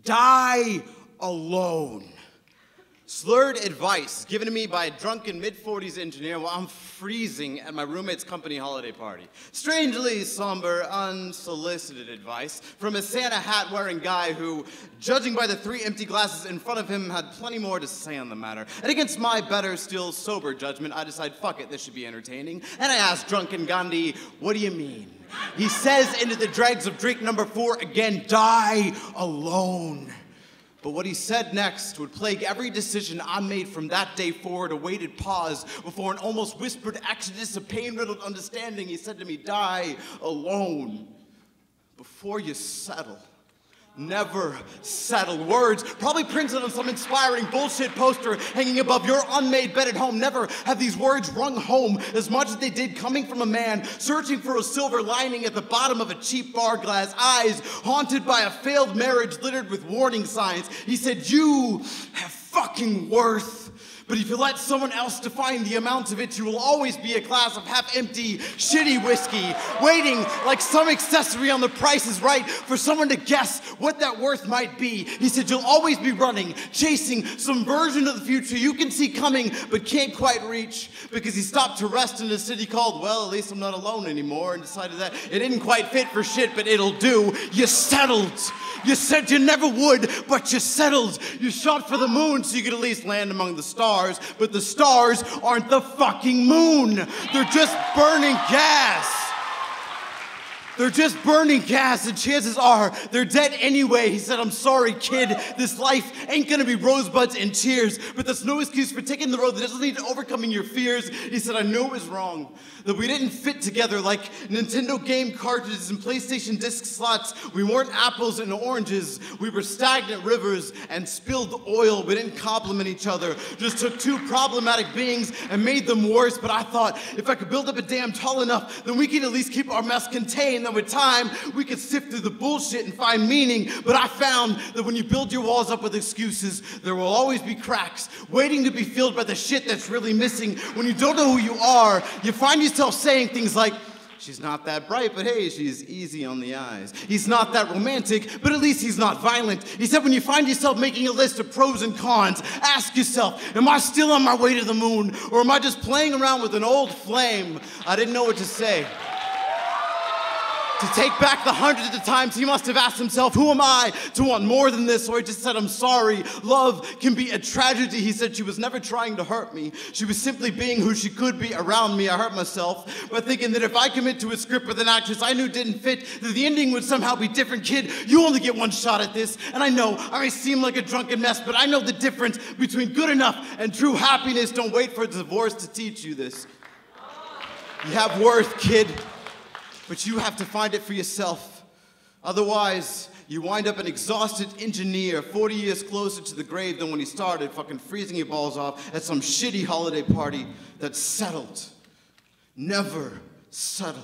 die alone. Slurred advice given to me by a drunken mid-40s engineer while I'm freezing at my roommate's company holiday party. Strangely somber, unsolicited advice from a Santa hat-wearing guy who, judging by the 3 empty glasses in front of him, had plenty more to say on the matter. And against my better, still sober judgment, I decide, fuck it, this should be entertaining. And I ask drunken Gandhi, what do you mean? He says into the dregs of drink number 4 again, die alone. But what he said next would plague every decision I made from that day forward, a weighted pause before an almost whispered exodus of pain-riddled understanding. He said to me, die alone before you settle. Never settle. Words probably printed on some inspiring bullshit poster hanging above your unmade bed at home. Never have these words rung home as much as they did coming from a man searching for a silver lining at the bottom of a cheap bar glass. Eyes haunted by a failed marriage littered with warning signs. He said, you have fucking worth. But if you let someone else define the amount of it, you will always be a glass of half-empty, shitty whiskey, waiting like some accessory on The Price is Right for someone to guess what that worth might be. He said, you'll always be running, chasing some version of the future you can see coming but can't quite reach, because he stopped to rest in a city called, well, at least I'm not alone anymore, and decided that it didn't quite fit for shit, but it'll do. You settled. You said you never would, but you settled. You shot for the moon so you could at least land among the stars, but the stars aren't the fucking moon. They're just burning gas. They're just burning gas, and chances are they're dead anyway. He said, I'm sorry, kid. This life ain't gonna be rosebuds and tears, but that's no excuse for taking the road that doesn't lead to overcoming your fears. He said, I know it was wrong, that we didn't fit together like Nintendo game cartridges and PlayStation disc slots. We weren't apples and oranges. We were stagnant rivers and spilled oil. We didn't complement each other. Just took 2 problematic beings and made them worse. But I thought, if I could build up a dam tall enough, then we could at least keep our mess contained. Then with time, we could sift through the bullshit and find meaning. But I found that when you build your walls up with excuses, there will always be cracks waiting to be filled by the shit that's really missing. When you don't know who you are, you find yourself saying things like, she's not that bright, but hey, she's easy on the eyes. He's not that romantic, but at least he's not violent. He said, when you find yourself making a list of pros and cons, ask yourself, am I still on my way to the moon, or am I just playing around with an old flame? I didn't know what to say. To take back the hundreds of times he must have asked himself, who am I to want more than this? Or he just said, I'm sorry. Love can be a tragedy. He said she was never trying to hurt me. She was simply being who she could be around me. I hurt myself by thinking that if I commit to a script with an actress I knew didn't fit, that the ending would somehow be different. Kid, you only get one shot at this. And I know I may seem like a drunken mess, but I know the difference between good enough and true happiness. Don't wait for a divorce to teach you this. You have worth, kid. But you have to find it for yourself. Otherwise, you wind up an exhausted engineer 40 years closer to the grave than when he started, fucking freezing your balls off at some shitty holiday party that settled. Never settle.